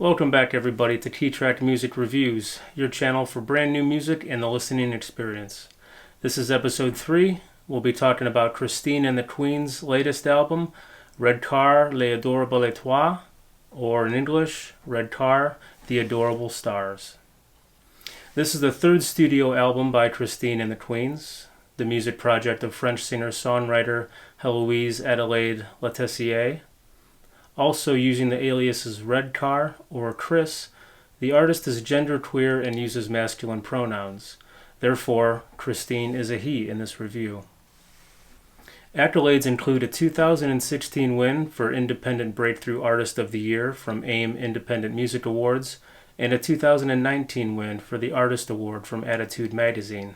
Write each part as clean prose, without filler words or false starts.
Welcome back everybody to Key Track Music Reviews, your channel for brand new music and the listening experience. This is episode 3. We'll be talking about Christine and the Queen's latest album, Redcar, Les Adorables Etoiles, or in English, Redcar, The Adorable Stars. This is the third studio album by Christine and the Queens, the music project of French singer-songwriter Heloise Adelaide Letessier. Also using the aliases Redcar or Chris, the artist is genderqueer and uses masculine pronouns. Therefore, Christine is a he in this review. Accolades include a 2016 win for Independent Breakthrough Artist of the Year from AIM Independent Music Awards and a 2019 win for the Artist Award from Attitude Magazine.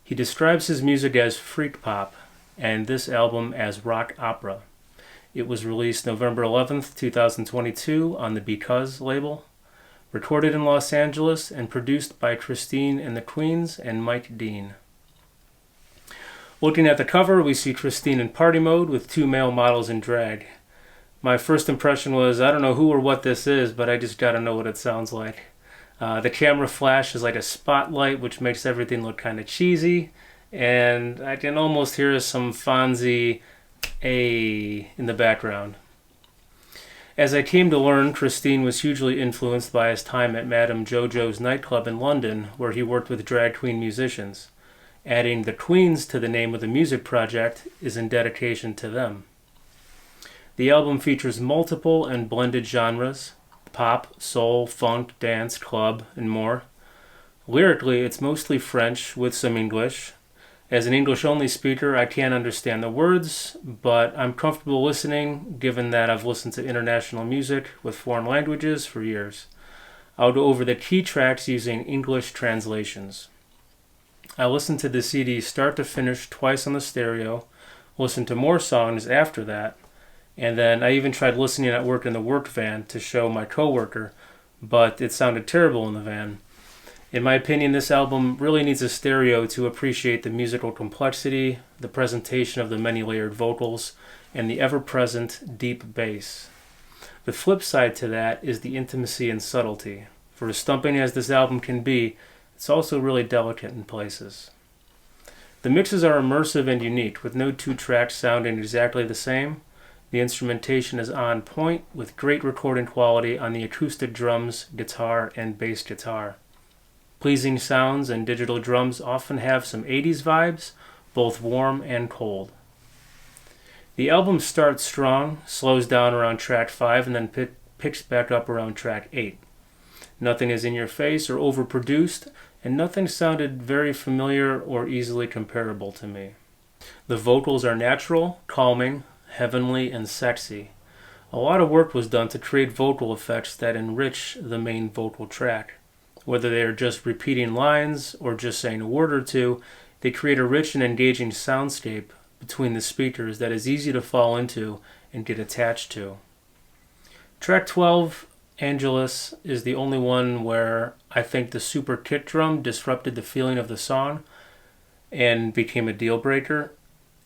He describes his music as freak pop and this album as rock opera. It was released November 11th, 2022 on the Because label, recorded in Los Angeles and produced by Christine and the Queens and Mike Dean. Looking at the cover, we see Christine in party mode with two male models in drag. My first impression was, I don't know who or what this is, but I just gotta know what it sounds like. The camera flash is like a spotlight, which makes everything look kind of cheesy, and I can almost hear some Fonzie in the background. As I came to learn, Christine was hugely influenced by his time at Madame Jojo's nightclub in London, where he worked with drag queen musicians. Adding the Queens to the name of the music project is in dedication to them. The album features multiple and blended genres: pop, soul, funk, dance, club, and more. Lyrically, it's mostly French with some English. As an English-only speaker, I can't understand the words, but I'm comfortable listening, given that I've listened to international music with foreign languages for years. I'll go over the key tracks using English translations. I listened to the CD start to finish twice on the stereo, listened to more songs after that, and then I even tried listening at work in the work van to show my coworker, but it sounded terrible in the van. In my opinion, this album really needs a stereo to appreciate the musical complexity, the presentation of the many layered vocals, and the ever-present deep bass. The flip side to that is the intimacy and subtlety. For as thumping as this album can be, it's also really delicate in places. The mixes are immersive and unique, with no two tracks sounding exactly the same. The instrumentation is on point, with great recording quality on the acoustic drums, guitar, and bass guitar. Pleasing sounds and digital drums often have some 80s vibes, both warm and cold. The album starts strong, slows down around track 5, and then picks back up around track 8. Nothing is in your face or overproduced, and nothing sounded very familiar or easily comparable to me. The vocals are natural, calming, heavenly, and sexy. A lot of work was done to create vocal effects that enrich the main vocal track. Whether they are just repeating lines or just saying a word or two, they create a rich and engaging soundscape between the speakers that is easy to fall into and get attached to. Track 12, Angelus, is the only one where I think the super kick drum disrupted the feeling of the song and became a deal breaker.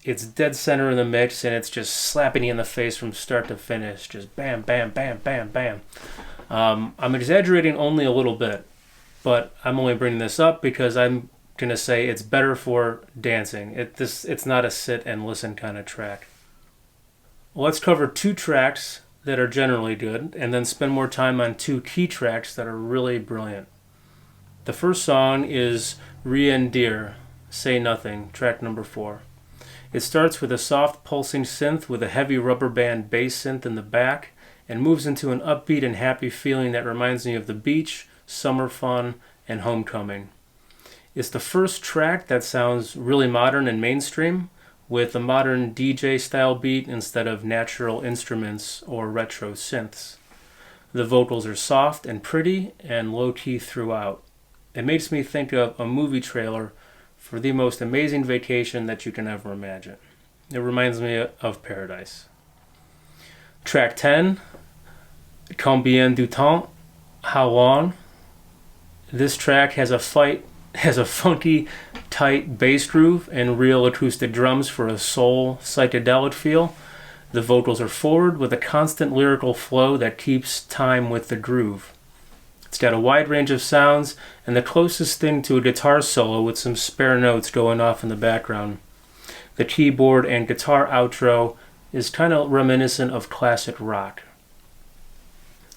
It's dead center in the mix, and it's just slapping you in the face from start to finish. Just bam, bam, bam, bam, bam. I'm exaggerating only a little bit, but I'm only bringing this up because I'm going to say it's better for dancing. It's not a sit and listen kind of track. Let's cover two tracks that are generally good, and then spend more time on two key tracks that are really brilliant. The first song is Rien Dire, Say Nothing, track number 4. It starts with a soft pulsing synth with a heavy rubber band bass synth in the back, and moves into an upbeat and happy feeling that reminds me of the beach, summer fun, and homecoming. It's the first track that sounds really modern and mainstream, with a modern DJ style beat instead of natural instruments or retro synths. The vocals are soft and pretty and low-key throughout. It makes me think of a movie trailer for the most amazing vacation that you can ever imagine. It reminds me of paradise. Track 10, Combien du temps? How long? This track has a funky, tight bass groove and real acoustic drums for a soul, psychedelic feel. The vocals are forward with a constant lyrical flow that keeps time with the groove. It's got a wide range of sounds and the closest thing to a guitar solo with some spare notes going off in the background. The keyboard and guitar outro is kind of reminiscent of classic rock.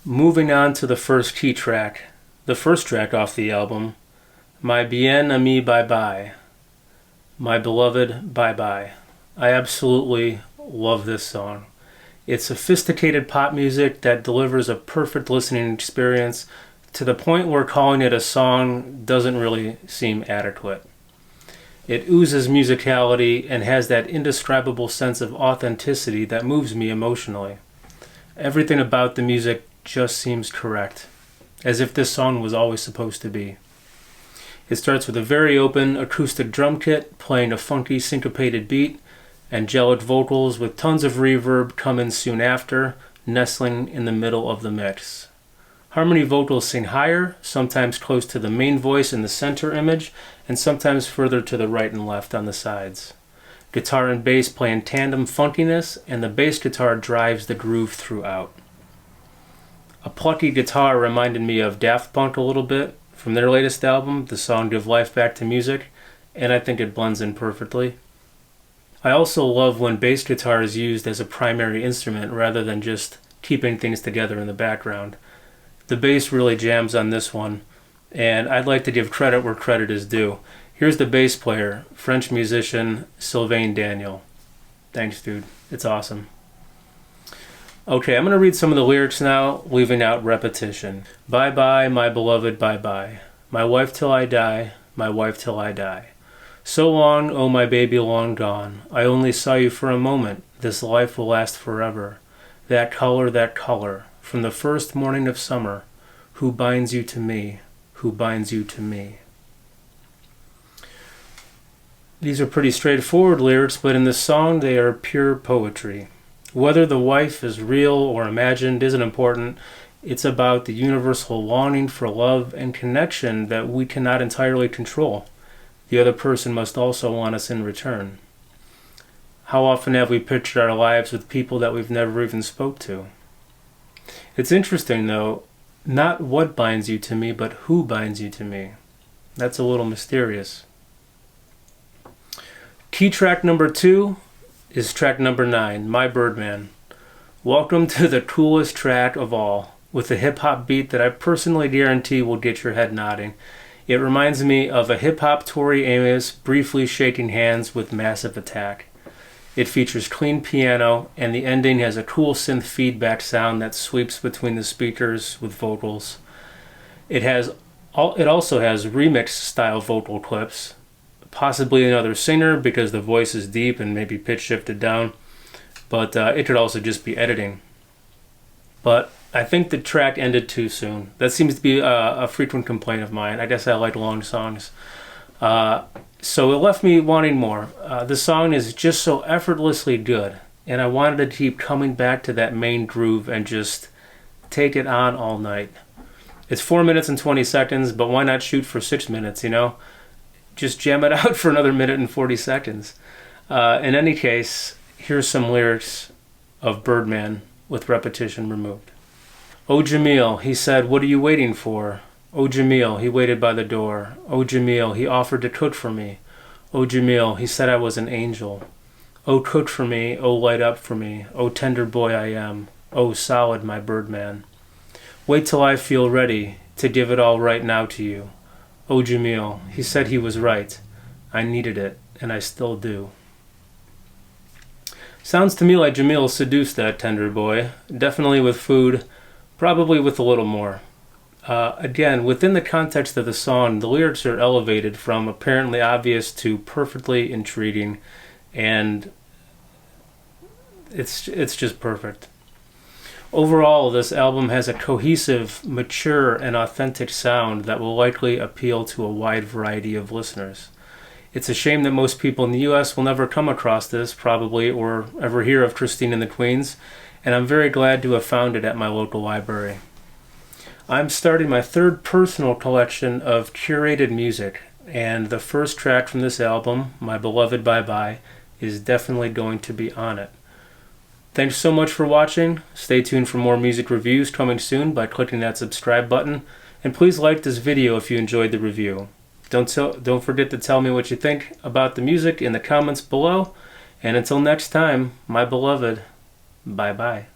Moving on to the first key track, the first track off the album, My Bien Ami Bye Bye, My Beloved Bye Bye. I absolutely love this song. It's sophisticated pop music that delivers a perfect listening experience to the point where calling it a song doesn't really seem adequate. It oozes musicality and has that indescribable sense of authenticity that moves me emotionally. Everything about the music just seems correct, as if this song was always supposed to be. It starts with a very open acoustic drum kit playing a funky syncopated beat, angelic vocals with tons of reverb come in soon after, nestling in the middle of the mix. Harmony vocals sing higher, sometimes close to the main voice in the center image, and sometimes further to the right and left on the sides. Guitar and bass play in tandem funkiness, and the bass guitar drives the groove throughout. A plucky guitar reminded me of Daft Punk a little bit from their latest album, the song Give Life Back to Music, and I think it blends in perfectly. I also love when bass guitar is used as a primary instrument rather than just keeping things together in the background. The bass really jams on this one, and I'd like to give credit where credit is due. Here's the bass player, French musician Sylvain Daniel. Thanks, dude. It's awesome. Okay, I'm going to read some of the lyrics now, leaving out repetition. Bye bye, my beloved, bye bye. My wife till I die, my wife till I die. So long, oh my baby, long gone. I only saw you for a moment. This life will last forever. That color, from the first morning of summer. Who binds you to me? Who binds you to me? These are pretty straightforward lyrics, but in this song they are pure poetry. Whether the wife is real or imagined isn't important. It's about the universal longing for love and connection that we cannot entirely control. The other person must also want us in return. How often have we pictured our lives with people that we've never even spoke to? It's interesting, though, not what binds you to me, but who binds you to me. That's a little mysterious. Key track number 2 is track number 9, My Birdman. Welcome to the coolest track of all, with a hip-hop beat that I personally guarantee will get your head nodding. It reminds me of a hip-hop Tori Amos briefly shaking hands with Massive Attack. It features clean piano, and the ending has a cool synth feedback sound that sweeps between the speakers with vocals. It also has remix-style vocal clips, possibly another singer because the voice is deep and maybe pitch shifted down, but it could also just be editing. But I think the track ended too soon. That seems to be a frequent complaint of mine. I guess I like long songs. So it left me wanting more. The song is just so effortlessly good, and I wanted to keep coming back to that main groove and just take it on all night. It's 4 minutes and 20 seconds, but why not shoot for 6 minutes, you know? Just jam it out for another minute and 40 seconds. In any case, here's some lyrics of Birdman with repetition removed. Oh Jamil, he said, what are you waiting for? Oh Jamil, he waited by the door. Oh Jamil, he offered to cook for me. Oh Jamil, he said I was an angel. Oh cook for me, oh light up for me. Oh tender boy I am. Oh solid my Birdman. Wait till I feel ready to give it all right now to you. Oh Jamil, he said he was right. I needed it, and I still do. Sounds to me like Jamil seduced that tender boy, definitely with food, probably with a little more. Again, within the context of the song, the lyrics are elevated from apparently obvious to perfectly intriguing, and it's just perfect. Overall, this album has a cohesive, mature, and authentic sound that will likely appeal to a wide variety of listeners. It's a shame that most people in the US will never come across this, probably, or ever hear of Christine and the Queens, and I'm very glad to have found it at my local library. I'm starting my third personal collection of curated music, and the first track from this album, My Beloved Bye Bye, is definitely going to be on it. Thanks so much for watching. Stay tuned for more music reviews coming soon by clicking that subscribe button, And please like this video if you enjoyed the review. Don't forget to tell me what you think about the music in the comments below. And until next time, my beloved, bye-bye.